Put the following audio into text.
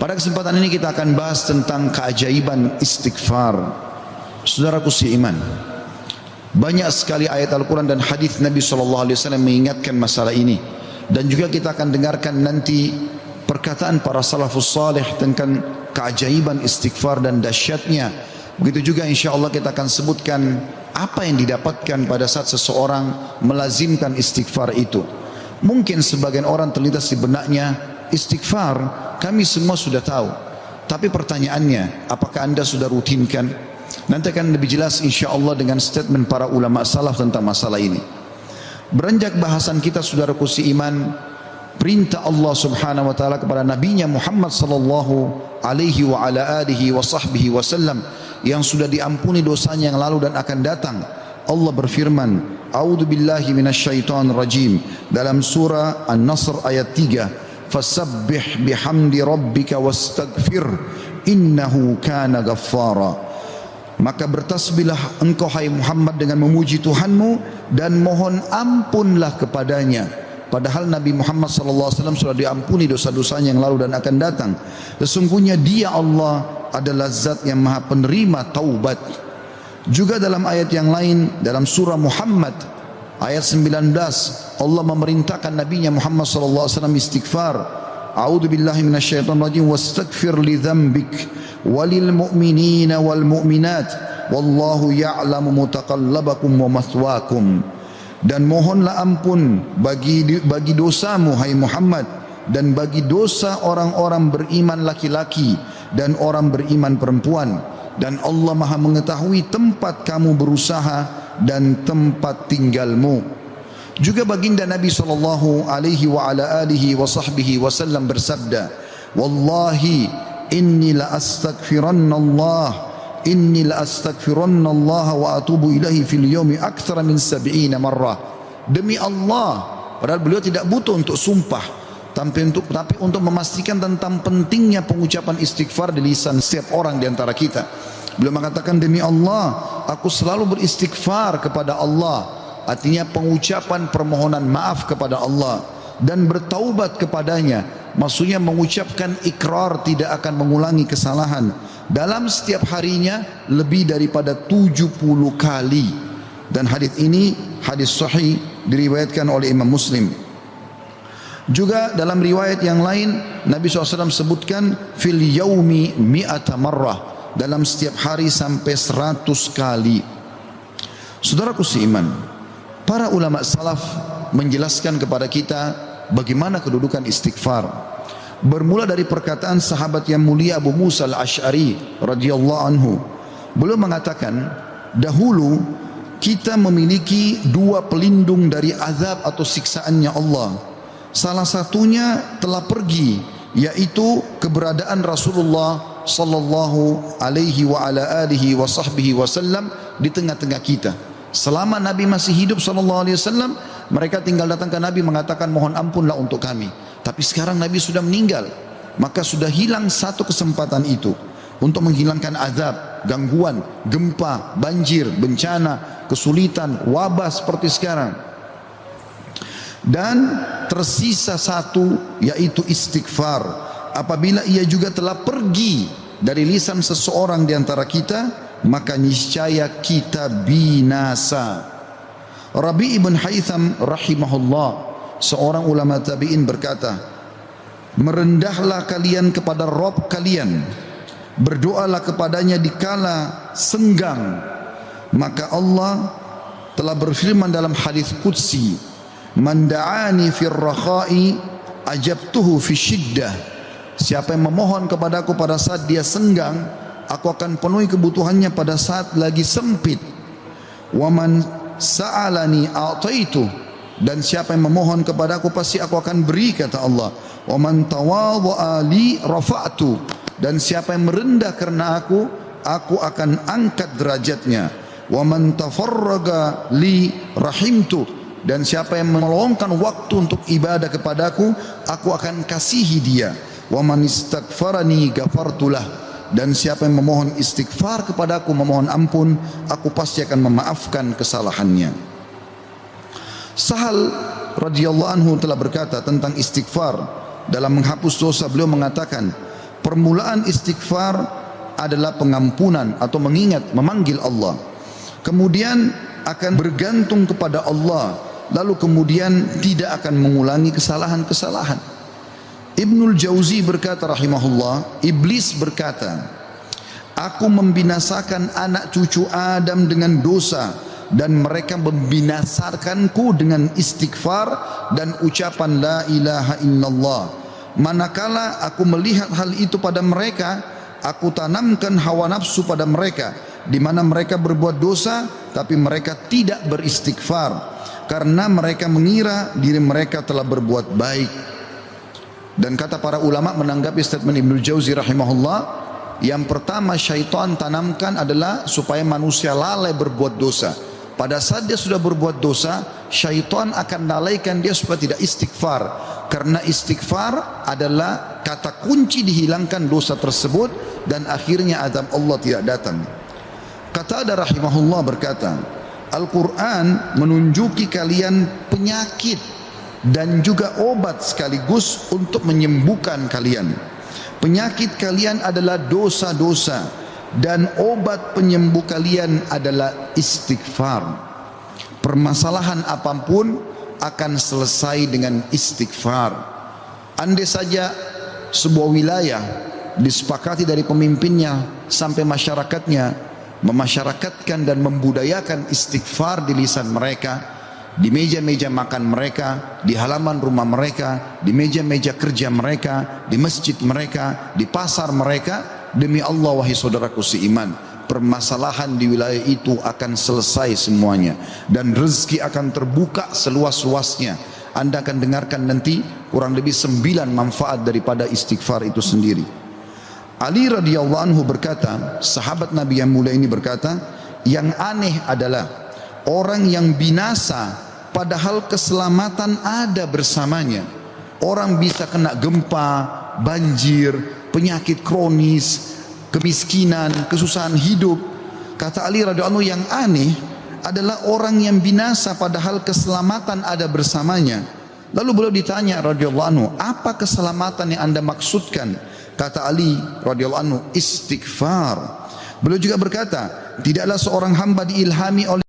Pada kesempatan ini kita akan bahas tentang keajaiban istighfar. Saudaraku seiman, banyak sekali ayat Al-Quran dan hadis Nabi SAW mengingatkan masalah ini. Dan juga kita akan dengarkan nanti perkataan para salafus salih tentang keajaiban istighfar dan dahsyatnya. Begitu juga insya Allah kita akan sebutkan apa yang didapatkan pada saat seseorang melazimkan istighfar itu. Mungkin sebagian orang terlintas di benaknya, istighfar kami semua sudah tahu. Tapi pertanyaannya, apakah anda sudah rutinkan? Nanti akan lebih jelas insya Allah dengan statement para ulama salaf tentang masalah ini. Beranjak bahasan kita saudaraku seiman, perintah Allah subhanahu wa ta'ala kepada nabinya Muhammad sallallahu alaihi wa ala alihi wa sahbihi wasallam yang sudah diampuni dosanya yang lalu dan akan datang. Allah berfirman, A'udzu billahi minasyaitonir rajim, dalam surah An-Nasr ayat 3, fasabbih bihamdi rabbika wastaghfir innahu kana ghaffara. Maka bertasbihlah engkau hai Muhammad dengan memuji Tuhanmu dan mohon ampunlah kepadanya. Padahal Nabi Muhammad SAW sudah diampuni dosa-dosanya yang lalu dan akan datang. Sesungguhnya Dia Allah adalah zat yang maha penerima taubat. Juga dalam ayat yang lain, dalam surah Muhammad ayat 19, Allah memerintahkan Nabinya Muhammad SAW istighfar. A'udzu billahi minasyaitonir rajim, wastaghfir li dzambik walil mu'minina wal mu'minat wallahu ya'lamu mutaqallabakum wa mathwaakum. Dan mohonlah ampun bagi dosamu hai Muhammad dan bagi dosa orang-orang beriman laki-laki dan orang beriman perempuan, dan Allah maha mengetahui tempat kamu berusaha dan tempat tinggalmu. Juga baginda Nabi sallallahu alaihi wa ala alihi wa sahbihi wasallam bersabda, wallahi inni la astaghfiranna Allah wa atubu ilahi fil yawmi akthara min 70 marrah. Demi Allah, padahal beliau tidak butuh untuk sumpah, tapi untuk memastikan tentang pentingnya pengucapan istighfar di lisan setiap orang di antara kita. Beliau mengatakan, demi Allah, aku selalu beristighfar kepada Allah. Artinya pengucapan permohonan maaf kepada Allah dan bertaubat kepadanya. Maksudnya mengucapkan ikrar tidak akan mengulangi kesalahan dalam setiap harinya lebih daripada 70 kali. Dan hadis ini hadis sahih diriwayatkan oleh Imam Muslim. Juga dalam riwayat yang lain Nabi SAW sebutkan fil yaumi mi'ata marrah, dalam setiap hari sampai 100 kali. Saudaraku seiman, para ulama salaf menjelaskan kepada kita bagaimana kedudukan istighfar. Bermula dari perkataan sahabat yang mulia Abu Musa al-Ash'ari radhiyallahu anhu. Beliau mengatakan, dahulu kita memiliki dua pelindung dari azab atau siksaannya Allah. Salah satunya telah pergi, yaitu keberadaan Rasulullah sallallahu alaihi wa ala alihi wa sahbihi wasallam di tengah-tengah kita. Selama Nabi masih hidup sallallahu alaihi wasallam, mereka tinggal datang ke Nabi mengatakan mohon ampunlah untuk kami. Tapi sekarang Nabi sudah meninggal, maka sudah hilang satu kesempatan itu untuk menghilangkan azab, gangguan, gempa, banjir, bencana, kesulitan, wabah seperti sekarang. Dan tersisa satu, yaitu istighfar. Apabila ia juga telah pergi dari lisan seseorang di antara kita, maka niscaya kita binasa. Rabi' ibn Haytham rahimahullah, seorang ulama tabi'in berkata, merendahlah kalian kepada Rabb kalian, berdoalah kepadanya dikala senggang, maka Allah telah berfirman dalam hadis qudsi, man da'ani fir rakha'i ajabtuhu fi syiddah. Siapa yang memohon kepadaku pada saat dia senggang, aku akan penuhi kebutuhannya pada saat lagi sempit. Wa man sa'alani a'taitu, dan siapa yang memohon kepadaku pasti aku akan beri, kata Allah. Wa man tawadha'a li rafa'tu, dan siapa yang merendah karena aku akan angkat derajatnya. Wa man tafarraga li rahimtu, dan siapa yang meluangkan waktu untuk ibadah kepadaku, aku akan kasihi dia. Wa man istaghfarani ghafartulah, dan siapa yang memohon istighfar kepadaku, memohon ampun, aku pasti akan memaafkan kesalahannya. Sahal radhiyallahu anhu telah berkata tentang istighfar dalam menghapus dosa. Beliau mengatakan, Permulaan istighfar adalah pengampunan atau mengingat, memanggil Allah. Kemudian akan bergantung kepada Allah, lalu kemudian tidak akan mengulangi kesalahan-kesalahan. Ibnul Jauzi berkata rahimahullah, iblis berkata, aku membinasakan anak cucu Adam dengan dosa, dan mereka membinasakanku dengan istighfar dan ucapan la ilaha illallah. Manakala aku melihat hal itu pada mereka, aku tanamkan hawa nafsu pada mereka, di mana mereka berbuat dosa tapi mereka tidak beristighfar, karena mereka mengira diri mereka telah berbuat baik. Dan kata para ulama menanggapi statement Ibnu Jauzi rahimahullah, yang pertama syaitan tanamkan adalah supaya manusia lalai berbuat dosa. Pada saat dia sudah berbuat dosa, syaitan akan lalaikan dia supaya tidak istighfar, karena istighfar adalah kata kunci dihilangkan dosa tersebut dan akhirnya azab Allah tidak datang. Qatadah rahimahullah berkata, Al-Quran menunjuki kalian penyakit dan juga obat sekaligus untuk menyembuhkan kalian. Penyakit kalian adalah dosa-dosa, dan obat penyembuh kalian adalah istighfar. Permasalahan apapun akan selesai dengan istighfar. Andai saja sebuah wilayah disepakati dari pemimpinnya sampai masyarakatnya memasyarakatkan dan membudayakan istighfar di lisan mereka, di meja-meja makan mereka, di halaman rumah mereka, di meja-meja kerja mereka, di masjid mereka, di pasar mereka, demi Allah wahai saudaraku seiman, permasalahan di wilayah itu akan selesai semuanya dan rezeki akan terbuka seluas-luasnya. Anda akan dengarkan nanti kurang lebih 9 manfaat daripada istighfar itu sendiri. Ali radhiyallahu anhu berkata, sahabat Nabi yang mulia ini berkata, yang aneh adalah orang yang binasa padahal keselamatan ada bersamanya. Orang bisa kena gempa, banjir, penyakit kronis, kemiskinan, kesusahan hidup. Kata Ali radhiyallahu anhu, yang aneh adalah orang yang binasa padahal keselamatan ada bersamanya. Lalu beliau ditanya radhiyallahu anhu, apa keselamatan yang Anda maksudkan? Kata Ali radhiyallahu anhu, istighfar. Beliau juga berkata, tidaklah seorang hamba diilhami oleh